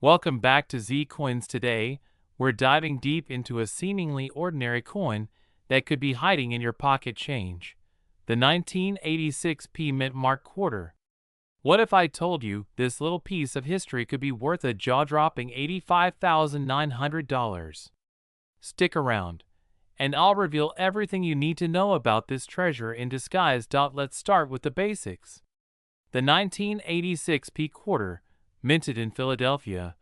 Welcome back to Z Coins. Today, we're diving deep into a seemingly ordinary coin that could be hiding in your pocket change. The 1986 P Mint Mark Quarter. What if I told you this little piece of history could be worth a jaw-dropping $85,900? Stick around, and I'll reveal everything you need to know about this treasure in disguise. Let's start with the basics. The 1986 P Quarter, minted in Philadelphia,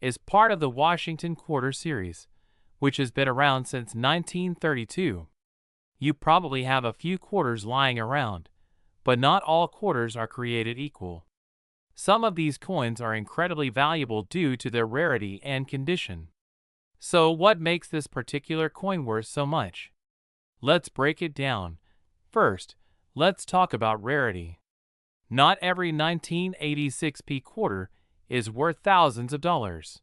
is part of the Washington Quarter series, which has been around since 1932. You probably have a few quarters lying around, but not all quarters are created equal. Some of these coins are incredibly valuable due to their rarity and condition. So what makes this particular coin worth so much? Let's break it down. First, let's talk about rarity. Not every 1986 P Quarter is worth thousands of dollars.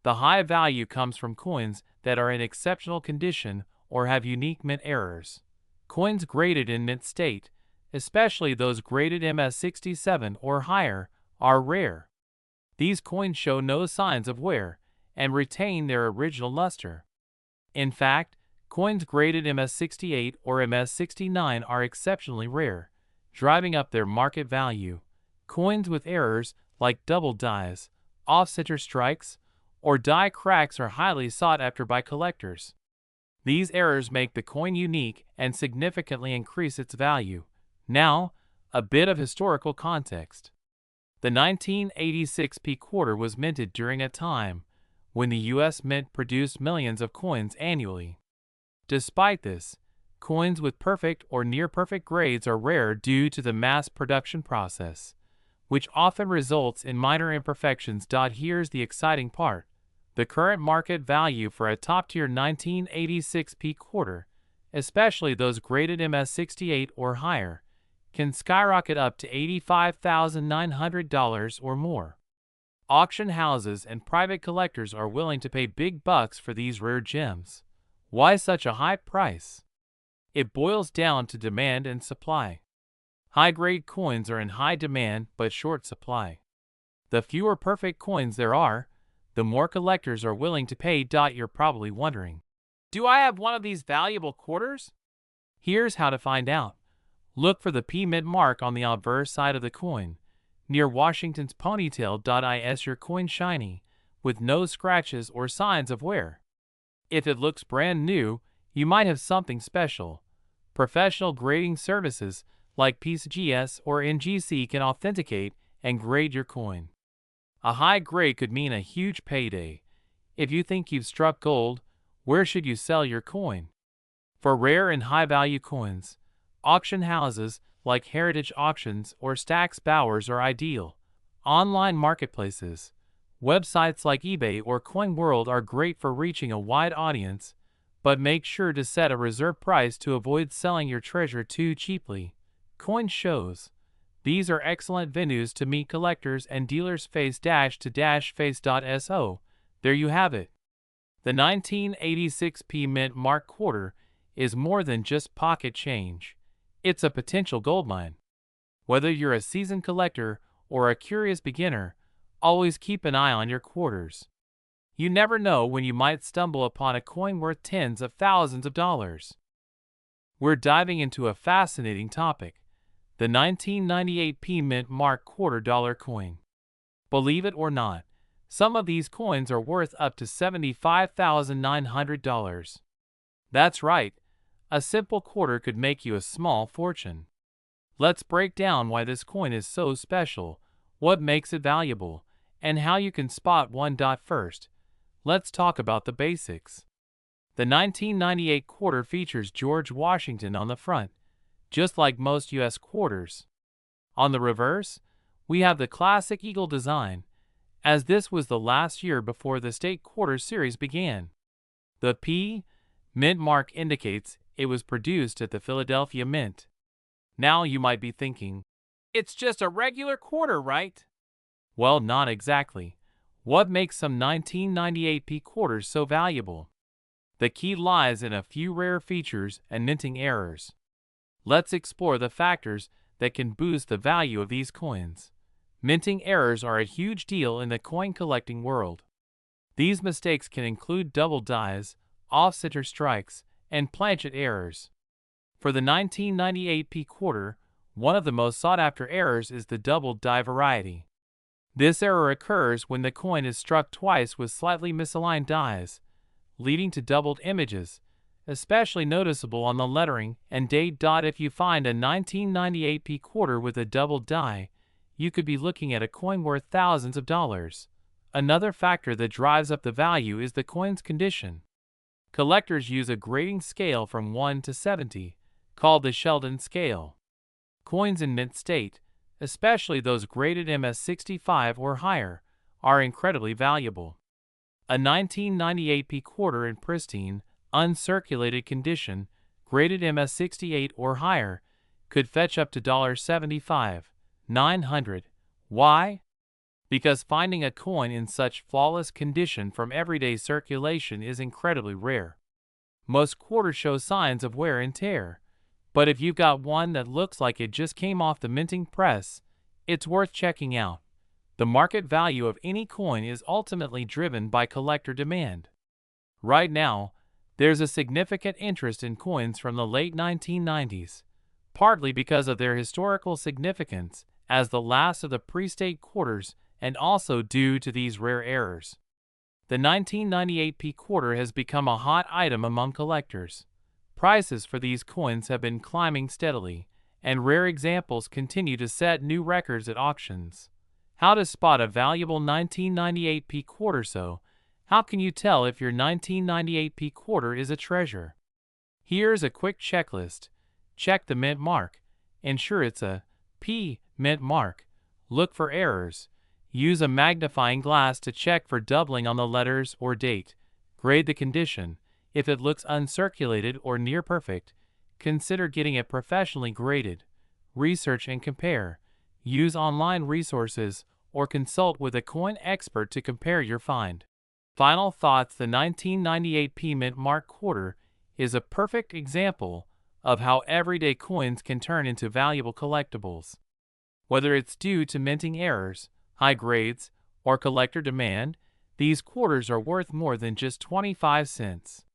The high value comes from coins that are in exceptional condition or have unique mint errors. Coins graded in mint state, especially those graded MS67 or higher, are rare. These coins show no signs of wear and retain their original luster. In fact, coins graded MS68 or MS69 are exceptionally rare, driving up their market value. Coins with errors like double dies, off-center strikes, or die cracks are highly sought after by collectors. These errors make the coin unique and significantly increase its value. Now, a bit of historical context. The 1986 P Quarter was minted during a time when the U.S. Mint produced millions of coins annually. Despite this, coins with perfect or near-perfect grades are rare due to the mass production process, which often results in minor imperfections. Here's the exciting part. The current market value for a top-tier 1986 P Quarter, especially those graded MS68 or higher, can skyrocket up to $85,900 or more. Auction houses and private collectors are willing to pay big bucks for these rare gems. Why such a high price? It boils down to demand and supply. High-grade coins are in high demand but short supply. The fewer perfect coins there are, the more collectors are willing to pay. You're probably wondering, do I have one of these valuable quarters? Here's how to find out. Look for the P Mint mark on the obverse side of the coin, near Washington's ponytail. Is your coin shiny, with no scratches or signs of wear? If it looks brand new, you might have something special. Professional grading services like PCGS or NGC can authenticate and grade your coin. A high grade could mean a huge payday. If you think you've struck gold, where should you sell your coin? For rare and high-value coins, auction houses like Heritage Auctions or Stack's Bowers are ideal. Online marketplaces, websites like eBay or CoinWorld are great for reaching a wide audience, but make sure to set a reserve price to avoid selling your treasure too cheaply. Coin shows. These are excellent venues to meet collectors and dealers. face-to-face.so. There you have it. The 1986 P Mint Mark Quarter is more than just pocket change. It's a potential goldmine. Whether you're a seasoned collector or a curious beginner, always keep an eye on your quarters. You never know when you might stumble upon a coin worth tens of thousands of dollars. We're diving into a fascinating topic. The 1998 P Mint Mark $quarter coin. Believe it or not, some of these coins are worth up to $75,900. That's right, a simple quarter could make you a small fortune. Let's break down why this coin is so special, what makes it valuable, and how you can spot one. First, let's talk about the basics. The 1998 quarter features George Washington on the front, just like most U.S. quarters. On the reverse, we have the classic eagle design, as this was the last year before the state quarter series began. The P Mint mark indicates it was produced at the Philadelphia Mint. Now you might be thinking, it's just a regular quarter, right? Well, not exactly. What makes some 1998 P quarters so valuable? The key lies in a few rare features and minting errors. Let's explore the factors that can boost the value of these coins. Minting errors are a huge deal in the coin collecting world. These mistakes can include double dies, off-center strikes, and planchet errors. For the 1998 P quarter, one of the most sought-after errors is the double die variety. This error occurs when the coin is struck twice with slightly misaligned dies, leading to doubled images, especially noticeable on the lettering and date. If you find a 1998 P quarter with a double die, you could be looking at a coin worth thousands of dollars. Another factor that drives up the value is the coin's condition. Collectors use a grading scale from 1 to 70, called the Sheldon scale. Coins in mint state, especially those graded MS65 or higher, are incredibly valuable. A 1998 P quarter in pristine, uncirculated condition, graded MS68 or higher, could fetch up to $75,900. Why? Because finding a coin in such flawless condition from everyday circulation is incredibly rare. Most quarters show signs of wear and tear, but if you've got one that looks like it just came off the minting press, it's worth checking out. The market value of any coin is ultimately driven by collector demand. Right now, there's a significant interest in coins from the late 1990s, partly because of their historical significance as the last of the pre-state quarters and also due to these rare errors. The 1998 P quarter has become a hot item among collectors. Prices for these coins have been climbing steadily, and rare examples continue to set new records at auctions. How to spot a valuable 1998 P quarter? So, how can you tell if your 1998 P quarter is a treasure? Here's a quick checklist. Check the mint mark. Ensure it's a P mint mark. Look for errors. Use a magnifying glass to check for doubling on the letters or date. Grade the condition. If it looks uncirculated or near perfect, consider getting it professionally graded. Research and compare. Use online resources or consult with a coin expert to compare your find. Final thoughts: the 1998 P mint mark quarter is a perfect example of how everyday coins can turn into valuable collectibles. Whether it's due to minting errors, high grades, or collector demand, these quarters are worth more than just 25 cents.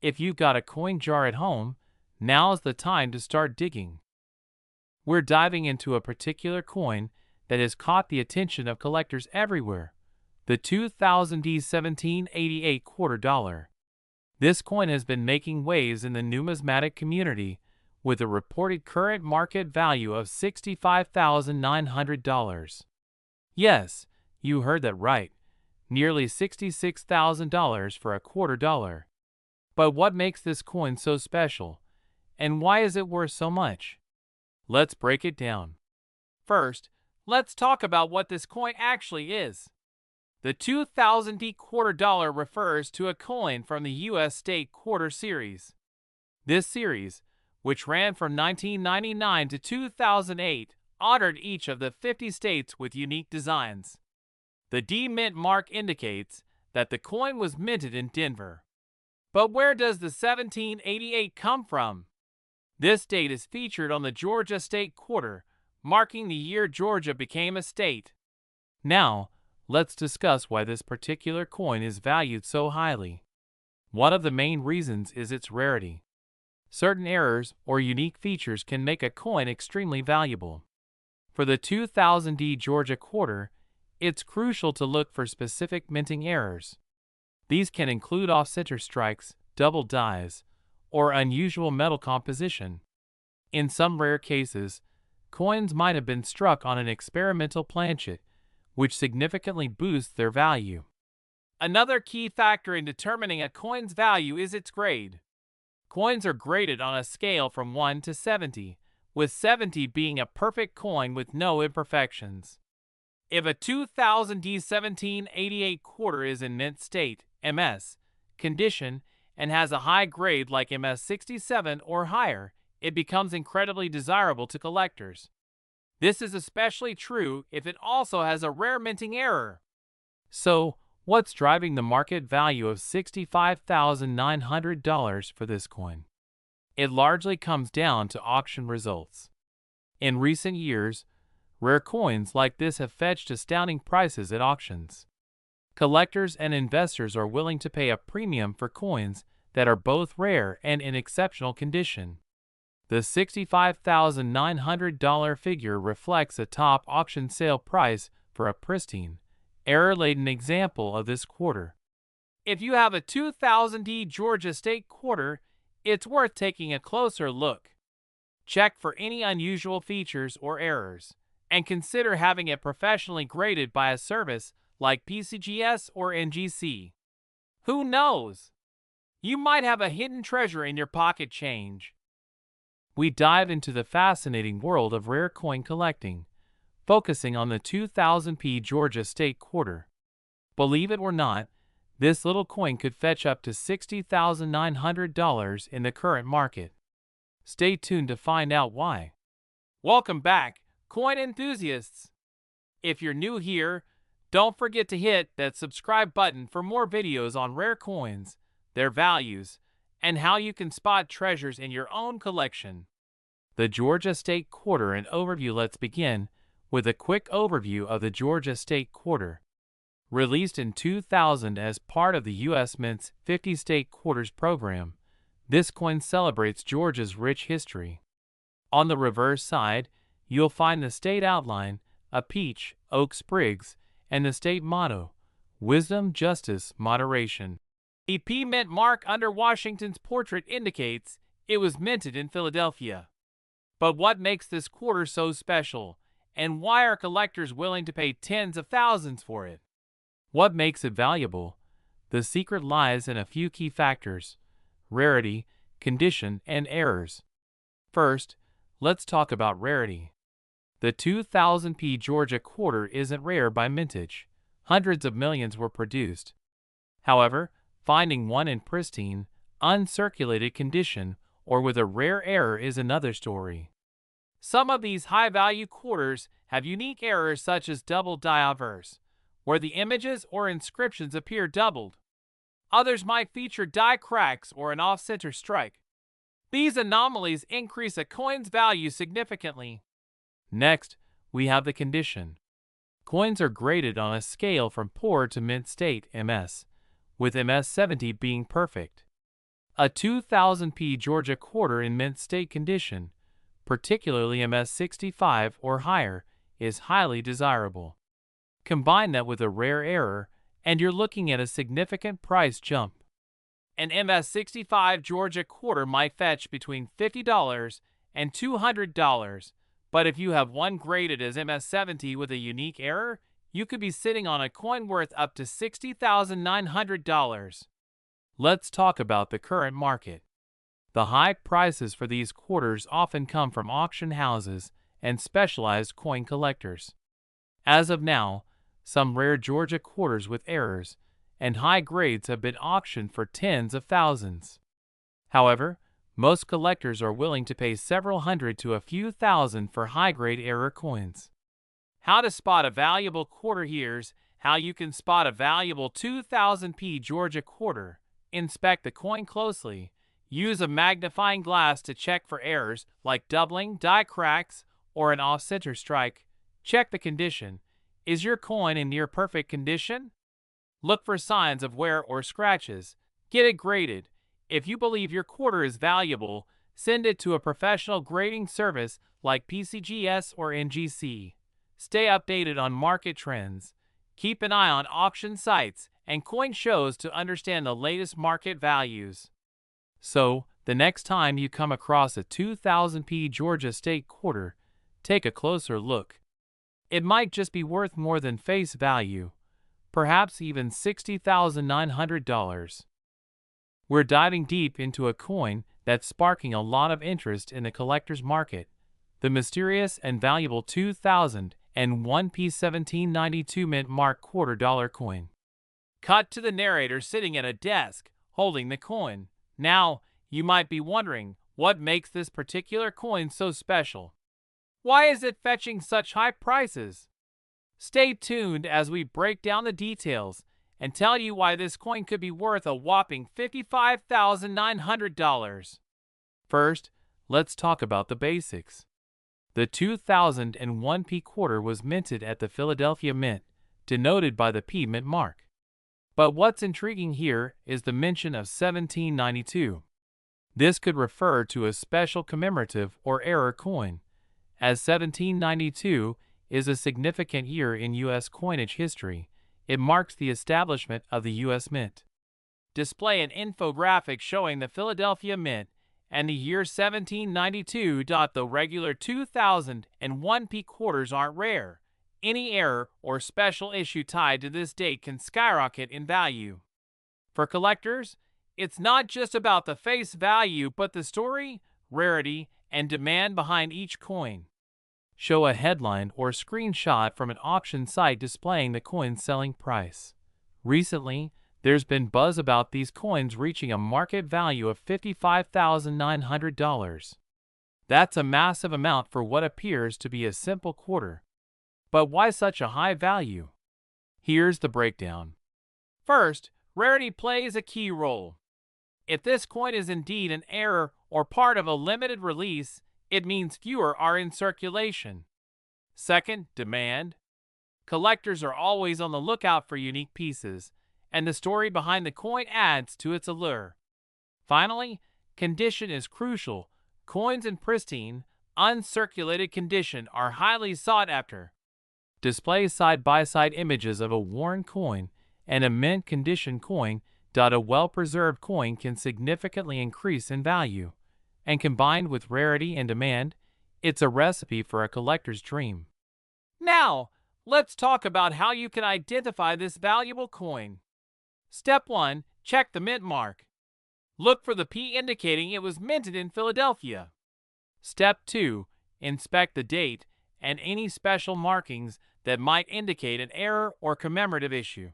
If you've got a coin jar at home, now's the time to start digging. We're diving into a particular coin that has caught the attention of collectors everywhere, the 2000 D1788 quarter dollar. This coin has been making waves in the numismatic community with a reported current market value of $65,900. Yes, you heard that right, nearly $66,000 for a quarter dollar. But what makes this coin so special, and why is it worth so much? Let's break it down. First, let's talk about what this coin actually is. The 2000 D quarter dollar refers to a coin from the U.S. State Quarter Series. This series, which ran from 1999 to 2008, honored each of the 50 states with unique designs. The D mint mark indicates that the coin was minted in Denver. But where does the 1788 come from? This date is featured on the Georgia State Quarter, marking the year Georgia became a state. Now, let's discuss why this particular coin is valued so highly. One of the main reasons is its rarity. Certain errors or unique features can make a coin extremely valuable. For the 2000 D Georgia quarter, it's crucial to look for specific minting errors. These can include off-center strikes, double dies, or unusual metal composition. In some rare cases, coins might have been struck on an experimental planchet, which significantly boosts their value. Another key factor in determining a coin's value is its grade. Coins are graded on a scale from 1 to 70, with 70 being a perfect coin with no imperfections. If a 2000 D1788 quarter is in mint state, MS, condition, and has a high grade like MS67 or higher, it becomes incredibly desirable to collectors. This is especially true if it also has a rare minting error. So, what's driving the market value of $65,900 for this coin? It largely comes down to auction results. In recent years, Rare coins like this have fetched astounding prices at auctions. Collectors and investors are willing to pay a premium for coins that are both rare and in exceptional condition. The $65,900 figure reflects a top auction sale price for a pristine, error-laden example of this quarter. If you have a 2000D Georgia State quarter, it's worth taking a closer look. Check for any unusual features or errors, and consider having it professionally graded by a service like PCGS or NGC. Who knows? You might have a hidden treasure in your pocket change. We dive into the fascinating world of rare coin collecting, focusing on the 2000p Georgia State quarter. Believe it or not, this little coin could fetch up to $60,900 in the current market. Stay tuned to find out why. Welcome back, coin enthusiasts! If you're new here, don't forget to hit that subscribe button for more videos on rare coins, their values, and how you can spot treasures in your own collection. The Georgia State Quarter and overview. Let's begin with a quick overview of the Georgia State Quarter. Released in 2000 as part of the U.S. Mint's 50 State Quarters program, this coin celebrates Georgia's rich history. On the reverse side, you'll find the state outline, a peach, oak sprigs, and the state motto, Wisdom, Justice, Moderation. The P mint mark under Washington's portrait indicates it was minted in Philadelphia. But what makes this quarter so special, and why are collectors willing to pay tens of thousands for it? What makes it valuable? The secret lies in a few key factors: rarity, condition, and errors. First, let's talk about rarity. The 2000p Georgia quarter isn't rare by mintage. Hundreds of millions were produced. However, finding one in pristine, uncirculated condition or with a rare error is another story. Some of these high-value quarters have unique errors such as double die-averse, where the images or inscriptions appear doubled. Others might feature die cracks or an off-center strike. These anomalies increase a coin's value significantly. Next, we have the condition. Coins are graded on a scale from poor to mint state MS, with MS 70 being perfect. A 2000p Georgia quarter in mint state condition, particularly MS 65 or higher, is highly desirable. Combine that with a rare error, and you're looking at a significant price jump. An MS 65 Georgia quarter might fetch between $50 and $200, but if you have one graded as MS 70 with a unique error, you could be sitting on a coin worth up to $60,900. Let's talk about the current market. The high prices for these quarters often come from auction houses and specialized coin collectors. As of now, some rare Georgia quarters with errors and high grades have been auctioned for tens of thousands. However, most collectors are willing to pay several hundred to a few thousand for high-grade error coins. How to spot a valuable quarter. Here's how you can spot a valuable 2000p Georgia quarter. Inspect the coin closely. Use a magnifying glass to check for errors like doubling, die cracks, or an off-center strike. Check the condition. Is your coin in near perfect condition? Look for signs of wear or scratches. Get it graded. If you believe your quarter is valuable, send it to a professional grading service like PCGS or NGC. Stay updated on market trends. Keep an eye on auction sites and coin shows to understand the latest market values. So, the next time you come across a 2000p Georgia State quarter, take a closer look. It might just be worth more than face value, perhaps even $60,900. We're diving deep into a coin that's sparking a lot of interest in the collector's market, the mysterious and valuable 2001p 1792 mint mark $quarter coin. Cut to the narrator sitting at a desk, holding the coin. Now, you might be wondering, what makes this particular coin so special? Why is it fetching such high prices? Stay tuned as we break down the details and tell you why this coin could be worth a whopping $55,900. First, let's talk about the basics. The 2001 P quarter was minted at the Philadelphia Mint, denoted by the P mint mark. But what's intriguing here is the mention of 1792. This could refer to a special commemorative or error coin, as 1792 is a significant year in U.S. coinage history. It marks the establishment of the U.S. Mint. Display an infographic showing the Philadelphia Mint and the year 1792. The regular 2001 P quarters aren't rare. Any error or special issue tied to this date can skyrocket in value. For collectors, it's not just about the face value but the story, rarity, and demand behind each coin. Show a headline or screenshot from an auction site displaying the coin's selling price. Recently, there's been buzz about these coins reaching a market value of $55,900. That's a massive amount for what appears to be a simple quarter. But why such a high value? Here's the breakdown. First, rarity plays a key role. If this coin is indeed an error or part of a limited release, it means fewer are in circulation. Second, demand. Collectors are always on the lookout for unique pieces, and the story behind the coin adds to its allure. Finally, condition is crucial. Coins in pristine, uncirculated condition are highly sought after. Display side-by-side images of a worn coin and a mint condition coin. A well-preserved coin can significantly increase in value, and combined with rarity and demand, it's a recipe for a collector's dream. Now, let's talk about how you can identify this valuable coin. Step 1. Check the mint mark. Look for the P indicating it was minted in Philadelphia. Step 2. Inspect the date and any special markings that might indicate an error or commemorative issue.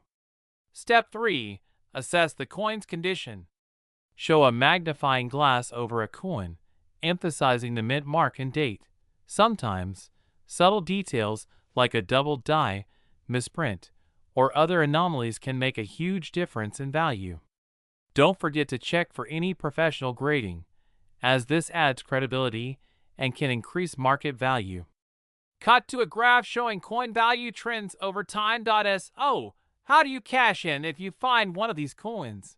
Step 3. Assess the coin's condition. Show a magnifying glass over a coin, emphasizing the mint mark and date. Sometimes, subtle details like a doubled die, misprint, or other anomalies can make a huge difference in value. Don't forget to check for any professional grading, as this adds credibility and can increase market value. Cut to a graph showing coin value trends over time. So, how do you cash in if you find one of these coins?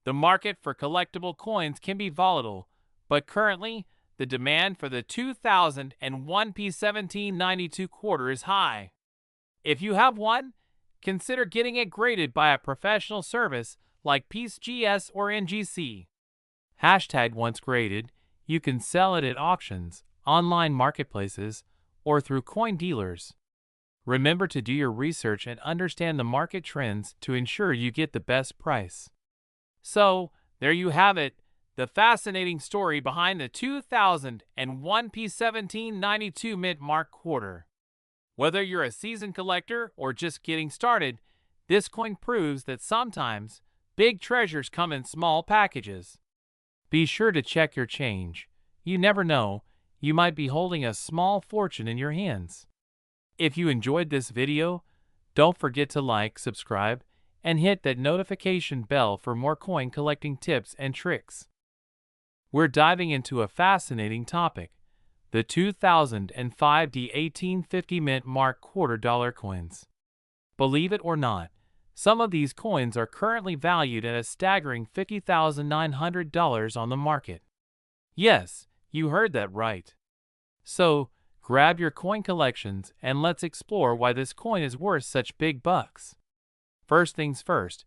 The market for collectible coins can be volatile, but currently, the demand for the 2001 P1792 quarter is high. If you have one, consider getting it graded by a professional service like PeaceGS or NGC. Once graded, you can sell it at auctions, online marketplaces, or through coin dealers. Remember to do your research and understand the market trends to ensure you get the best price. So, there you have it, the fascinating story behind the 2001 P1792 mint mark quarter. Whether you're a seasoned collector or just getting started, this coin proves that sometimes big treasures come in small packages. Be sure to check your change. You never know, you might be holding a small fortune in your hands. If you enjoyed this video, don't forget to like, subscribe, and hit that notification bell for more coin collecting tips and tricks. We're diving into a fascinating topic, the 2005 1850 mint mark $quarter coins. Believe it or not, some of these coins are currently valued at a staggering $50,900 on the market. Yes, you heard that right. So, grab your coin collections and let's explore why this coin is worth such big bucks. First things first,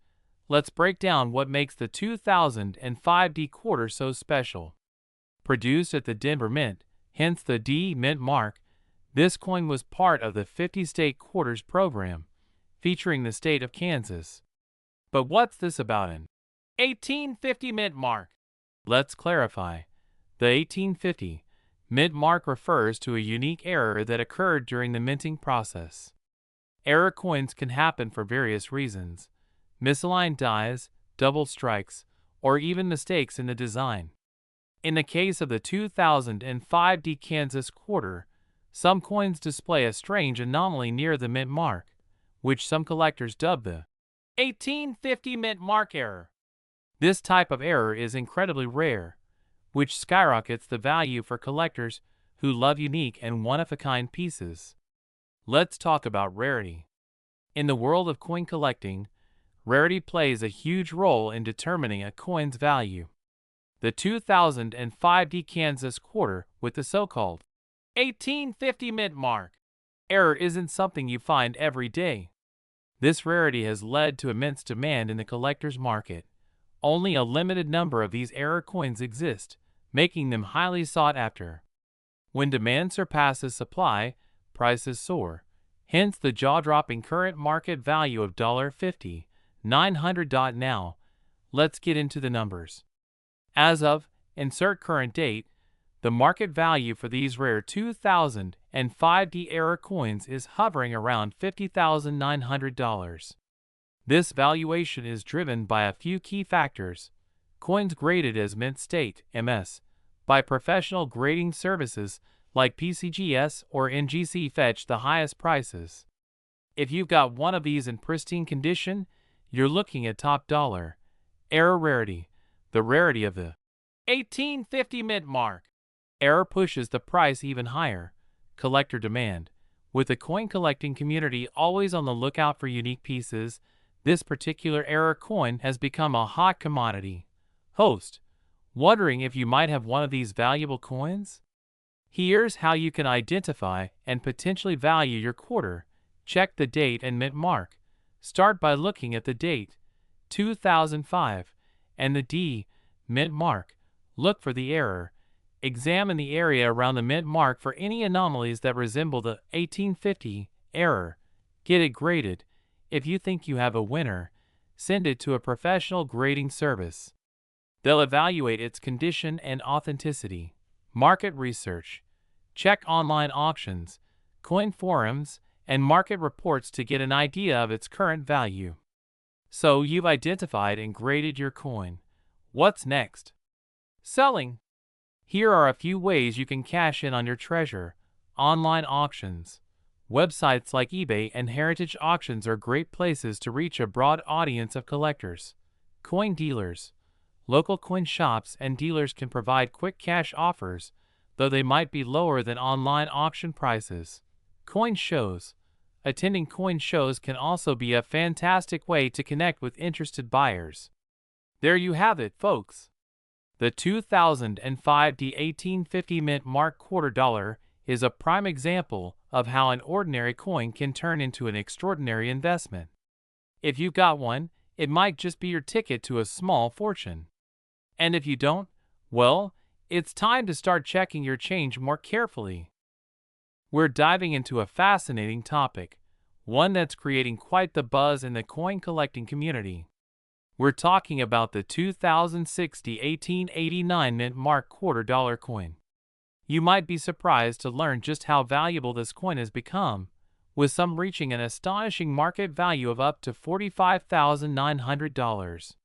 let's break down what makes the 2005 D quarter so special. Produced at the Denver Mint, hence the D mint mark, this coin was part of the 50 state quarters program, featuring the state of Kansas. But what's this about an 1850 mint mark? Let's clarify. The 1850 mint mark refers to a unique error that occurred during the minting process. Error coins can happen for various reasons: misaligned dies, double strikes, or even mistakes in the design. In the case of the 2005 D Kansas quarter, some coins display a strange anomaly near the mint mark, which some collectors dub the 1850 mint mark error. This type of error is incredibly rare, which skyrockets the value for collectors who love unique and one-of-a-kind pieces. Let's talk about rarity. In the world of coin collecting, rarity plays a huge role in determining a coin's value. The 2005 Kansas quarter with the so-called 1850 mint mark error isn't something you find every day. This rarity has led to immense demand in the collector's market. Only a limited number of these error coins exist, making them highly sought after. When demand surpasses supply, prices soar. Hence the jaw-dropping current market value of $50,900. Now, let's get into the numbers. As of, insert current date, the market value for these rare 2005 error coins is hovering around $50,900. This valuation is driven by a few key factors. Coins graded as mint state (MS) by professional grading services like PCGS or NGC fetch the highest prices. If you've got one of these in pristine condition, you're looking at top dollar. Error rarity. The rarity of the 1850 mint mark error pushes the price even higher. Collector demand. With the coin collecting community always on the lookout for unique pieces, this particular error coin has become a hot commodity. Host, wondering if you might have one of these valuable coins? Here's how you can identify and potentially value your quarter. Check the date and mint mark. Start by looking at the date, 2005, and the D, mint mark. Look for the error. Examine the area around the mint mark for any anomalies that resemble the 1850 error. Get it graded. If you think you have a winner, send it to a professional grading service. They'll evaluate its condition and authenticity. Market research. Check online auctions, coin forums, and market reports to get an idea of its current value. So you've identified and graded your coin. What's next? Selling. Here are a few ways you can cash in on your treasure. Online auctions. Websites like eBay and Heritage Auctions are great places to reach a broad audience of collectors. Coin dealers. Local coin shops and dealers can provide quick cash offers, though they might be lower than online auction prices. Coin shows. Attending coin shows can also be a fantastic way to connect with interested buyers. There you have it, folks. The 2005 1850 mint mark quarter dollar is a prime example of how an ordinary coin can turn into an extraordinary investment. If you've got one, it might just be your ticket to a small fortune. And if you don't, well, it's time to start checking your change more carefully. We're diving into a fascinating topic, one that's creating quite the buzz in the coin collecting community. We're talking about the 2006 1889 mint mark quarter dollar coin. You might be surprised to learn just how valuable this coin has become, with some reaching an astonishing market value of up to $45,900.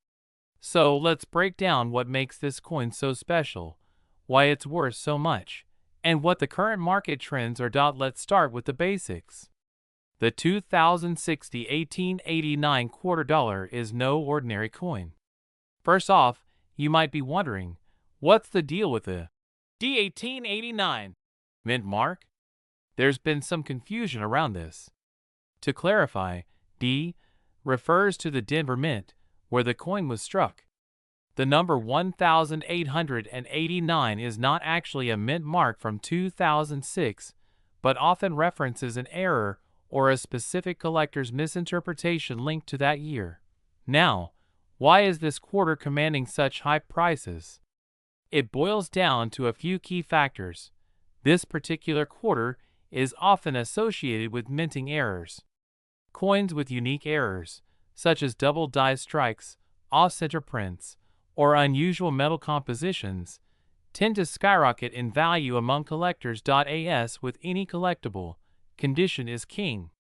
So let's break down what makes this coin so special, why it's worth so much, and what the current market trends are. Let's start with the basics. The 2006 1889 quarter dollar is no ordinary coin. First off, you might be wondering, what's the deal with the D1889 mint mark? There's been some confusion around this. To clarify, D refers to the Denver Mint, where the coin was struck. The number 1889 is not actually a mint mark from 2006, but often references an error or a specific collector's misinterpretation linked to that year. Now, why is this quarter commanding such high prices? It boils down to a few key factors. This particular quarter is often associated with minting errors. Coins with unique errors, such as double die strikes, off-center prints, or unusual metal compositions, tend to skyrocket in value among collectors. As with any collectible, condition is king.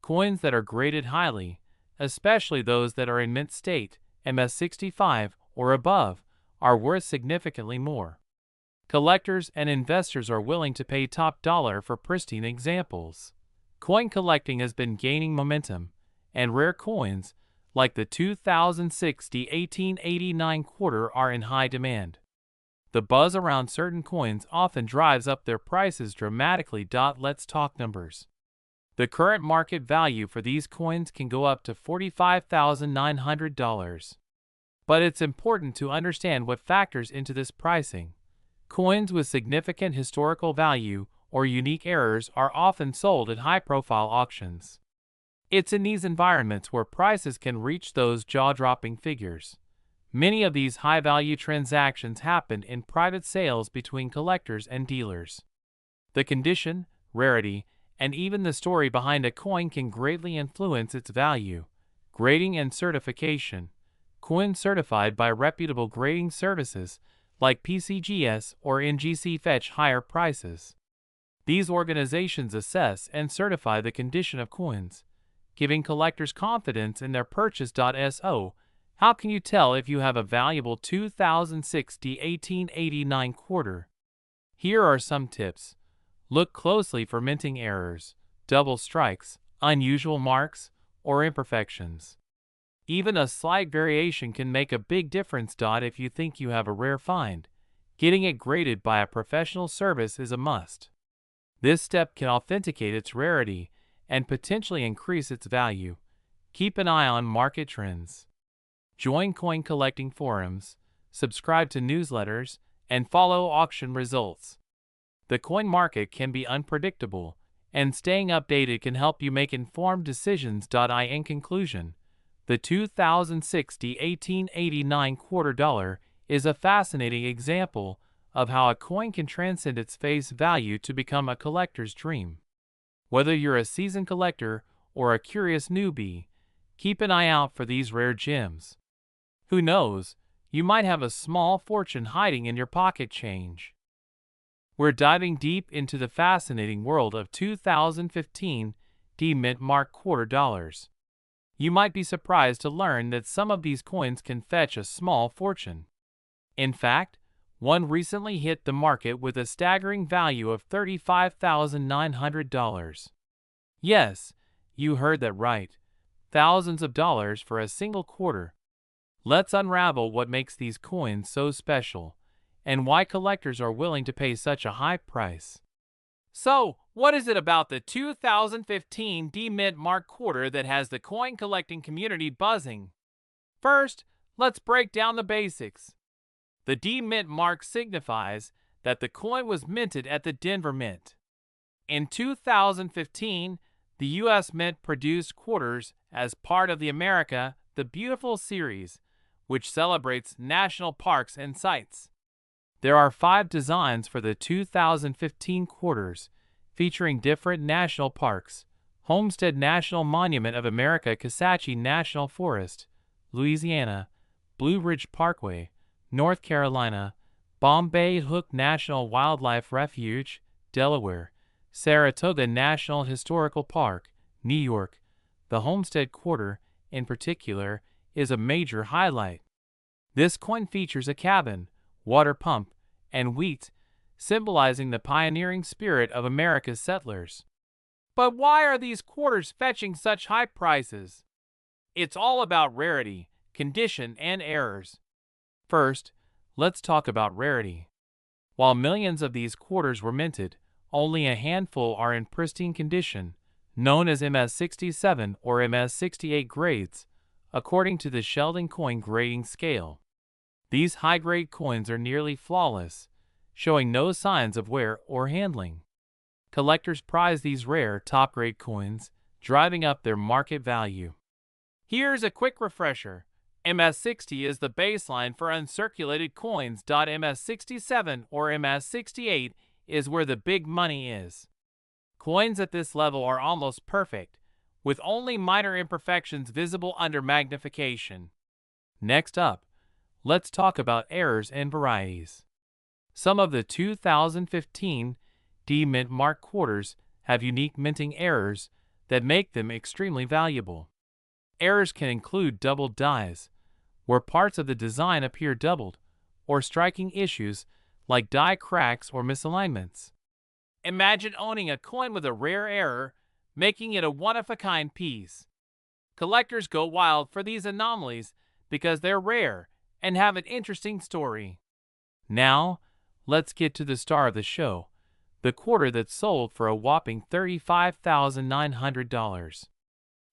Coins that are graded highly, especially those that are in mint state, MS65 or above, are worth significantly more. Collectors and investors are willing to pay top dollar for pristine examples. Coin collecting has been gaining momentum, and rare coins, like the 2006 1889 quarter, are in high demand. The buzz around certain coins often drives up their prices dramatically. Let's talk numbers. The current market value for these coins can go up to $45,900. But it's important to understand what factors into this pricing. Coins with significant historical value or unique errors are often sold at high-profile auctions. It's in these environments where prices can reach those jaw-dropping figures. Many of these high-value transactions happen in private sales between collectors and dealers. The condition, rarity, and even the story behind a coin can greatly influence its value. Grading and certification. Coins certified by reputable grading services like PCGS or NGC fetch higher prices. These organizations assess and certify the condition of coins, giving collectors confidence in their purchase. So, how can you tell if you have a valuable 2060 1889 quarter? Here are some tips. Look closely for minting errors, double strikes, unusual marks, or imperfections. Even a slight variation can make a big difference. If you think you have a rare find, getting it graded by a professional service is a must. This step can authenticate its rarity and potentially increase its value. Keep an eye on market trends. Join coin collecting forums, subscribe to newsletters, and follow auction results. The coin market can be unpredictable, and staying updated can help you make informed decisions. In conclusion, the 2060 1889 quarter dollar is a fascinating example of how a coin can transcend its face value to become a collector's dream. Whether you're a seasoned collector or a curious newbie, keep an eye out for these rare gems. Who knows, you might have a small fortune hiding in your pocket change. We're diving deep into the fascinating world of 2015 D-Mint Mark quarter dollars. You might be surprised to learn that some of these coins can fetch a small fortune. In fact, one recently hit the market with a staggering value of $35,900. Yes, you heard that right. Thousands of dollars for a single quarter. Let's unravel what makes these coins so special and why collectors are willing to pay such a high price. So, what is it about the 2015 D-Mint Mark quarter that has the coin collecting community buzzing? First, let's break down the basics. The D-Mint Mark signifies that the coin was minted at the Denver Mint. In 2015, the U.S. Mint produced quarters as part of the America the Beautiful series, which celebrates national parks and sites. There are 5 designs for the 2015 quarters, featuring different national parks: Homestead National Monument of America, Kisatchie National Forest, Louisiana; Blue Ridge Parkway, North Carolina; Bombay Hook National Wildlife Refuge, Delaware; Saratoga National Historical Park, New York. The Homestead Quarter, in particular, is a major highlight. This coin features a cabin, water pump, and wheat, symbolizing the pioneering spirit of America's settlers. But why are these quarters fetching such high prices? It's all about rarity, condition, and errors. First, let's talk about rarity. While millions of these quarters were minted, only a handful are in pristine condition, known as MS67 or MS68 grades, according to the Sheldon Coin Grading Scale. These high-grade coins are nearly flawless, showing no signs of wear or handling. Collectors prize these rare, top-grade coins, driving up their market value. Here's a quick refresher. MS60 is the baseline for uncirculated coins. MS67 or MS68 is where the big money is. Coins at this level are almost perfect, with only minor imperfections visible under magnification. Next up, let's talk about errors and varieties. Some of the 2015 D-Mint Mark quarters have unique minting errors that make them extremely valuable. Errors can include doubled dies, where parts of the design appear doubled, or striking issues like die cracks or misalignments. Imagine owning a coin with a rare error, making it a one-of-a-kind piece. Collectors go wild for these anomalies because they're rare and have an interesting story. Now, let's get to the star of the show, the quarter that sold for a whopping $35,900.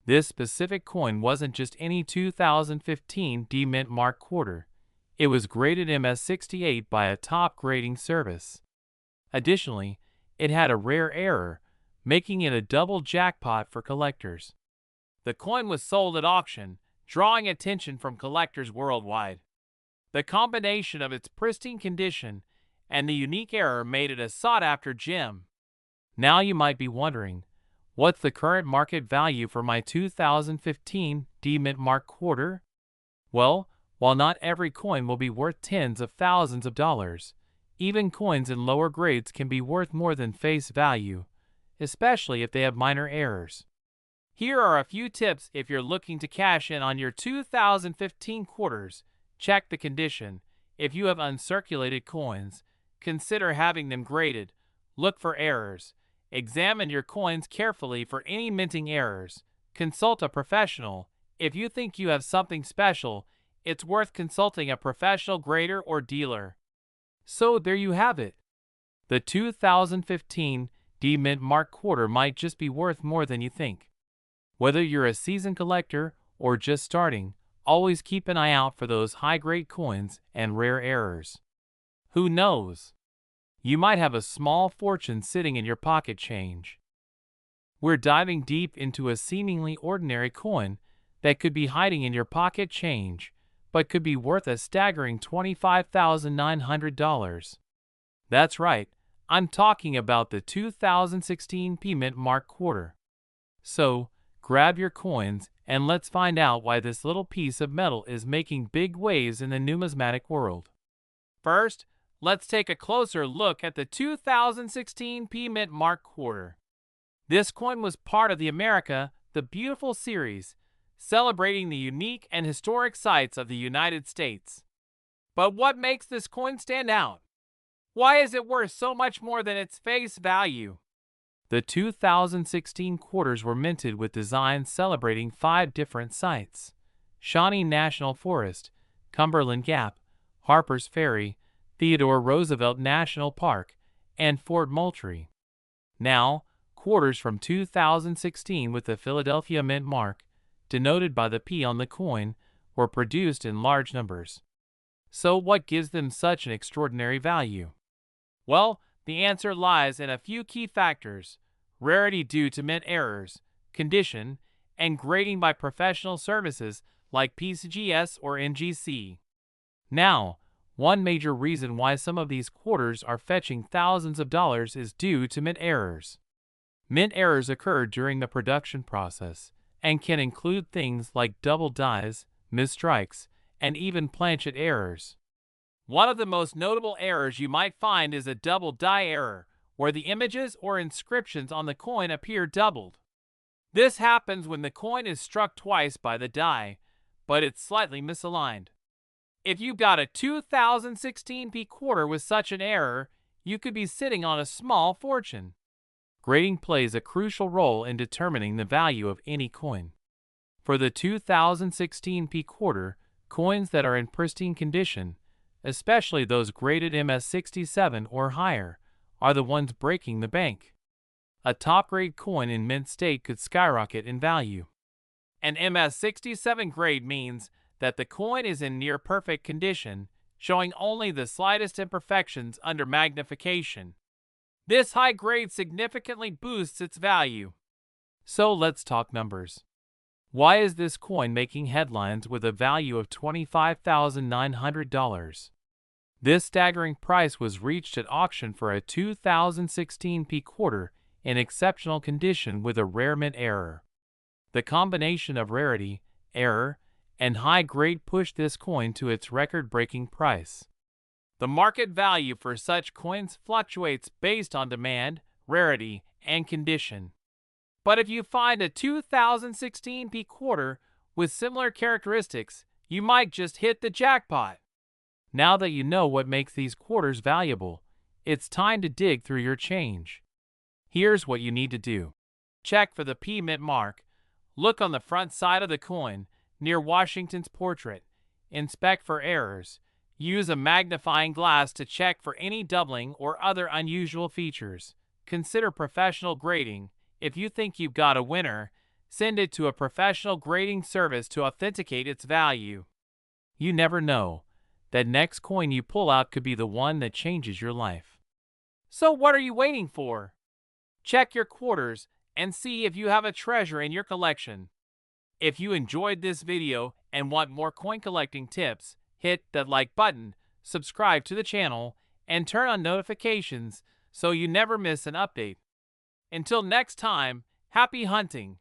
This specific coin wasn't just any 2015 D Mint Mark quarter. It was graded MS68 by a top grading service. Additionally, it had a rare error, making it a double jackpot for collectors. The coin was sold at auction, drawing attention from collectors worldwide. The combination of its pristine condition and the unique error made it a sought-after gem. Now you might be wondering, what's the current market value for my 2015 D Mint Mark quarter? Well, while not every coin will be worth tens of thousands of dollars, even coins in lower grades can be worth more than face value, especially if they have minor errors. Here are a few tips if you're looking to cash in on your 2015 quarters. Check the condition. If you have uncirculated coins, consider having them graded. Look for errors. Examine your coins carefully for any minting errors. Consult a professional. If you think you have something special, it's worth consulting a professional grader or dealer. So there you have it. The 2015 D Mint Mark quarter might just be worth more than you think. Whether you're a seasoned collector or just starting, always keep an eye out for those high-grade coins and rare errors. Who knows? You might have a small fortune sitting in your pocket change. We're diving deep into a seemingly ordinary coin that could be hiding in your pocket change, but could be worth a staggering $25,900. That's right, I'm talking about the 2016 P Mint Mark quarter. So, grab your coins and let's find out why this little piece of metal is making big waves in the numismatic world. First, let's take a closer look at the 2016 P Mint Mark quarter. This coin was part of the America the Beautiful series, celebrating the unique and historic sites of the United States. But what makes this coin stand out? Why is it worth so much more than its face value? The 2016 quarters were minted with designs celebrating 5 different sites: Shawnee National Forest, Cumberland Gap, Harper's Ferry, Theodore Roosevelt National Park, and Fort Moultrie. Now, quarters from 2016 with the Philadelphia Mint Mark, denoted by the P on the coin, were produced in large numbers. So what gives them such an extraordinary value? Well, the answer lies in a few key factors: rarity due to mint errors, condition, and grading by professional services like PCGS or NGC. Now, one major reason why some of these quarters are fetching thousands of dollars is due to mint errors. Mint errors occur during the production process and can include things like double dies, misstrikes, and even planchet errors. One of the most notable errors you might find is a double die error, where the images or inscriptions on the coin appear doubled. This happens when the coin is struck twice by the die, but it's slightly misaligned. If you've got a 2016 P quarter with such an error, you could be sitting on a small fortune. Grading plays a crucial role in determining the value of any coin. For the 2016 P quarter, coins that are in pristine condition, especially those graded MS67 or higher, are the ones breaking the bank. A top-grade coin in mint state could skyrocket in value. An MS67 grade means that the coin is in near-perfect condition, showing only the slightest imperfections under magnification. This high grade significantly boosts its value. So let's talk numbers. Why is this coin making headlines with a value of $25,900? This staggering price was reached at auction for a 2016 P quarter in exceptional condition with a rare mint error. The combination of rarity, error, and high grade pushed this coin to its record-breaking price. The market value for such coins fluctuates based on demand, rarity, and condition. But if you find a 2016 P quarter with similar characteristics, you might just hit the jackpot. Now that you know what makes these quarters valuable, it's time to dig through your change. Here's what you need to do. Check for the P Mint mark. Look on the front side of the coin, near Washington's portrait. Inspect for errors. Use a magnifying glass to check for any doubling or other unusual features. Consider professional grading. If you think you've got a winner, send it to a professional grading service to authenticate its value. You never know. That next coin you pull out could be the one that changes your life. So what are you waiting for? Check your quarters and see if you have a treasure in your collection. If you enjoyed this video and want more coin collecting tips, hit that like button, subscribe to the channel, and turn on notifications so you never miss an update. Until next time, happy hunting!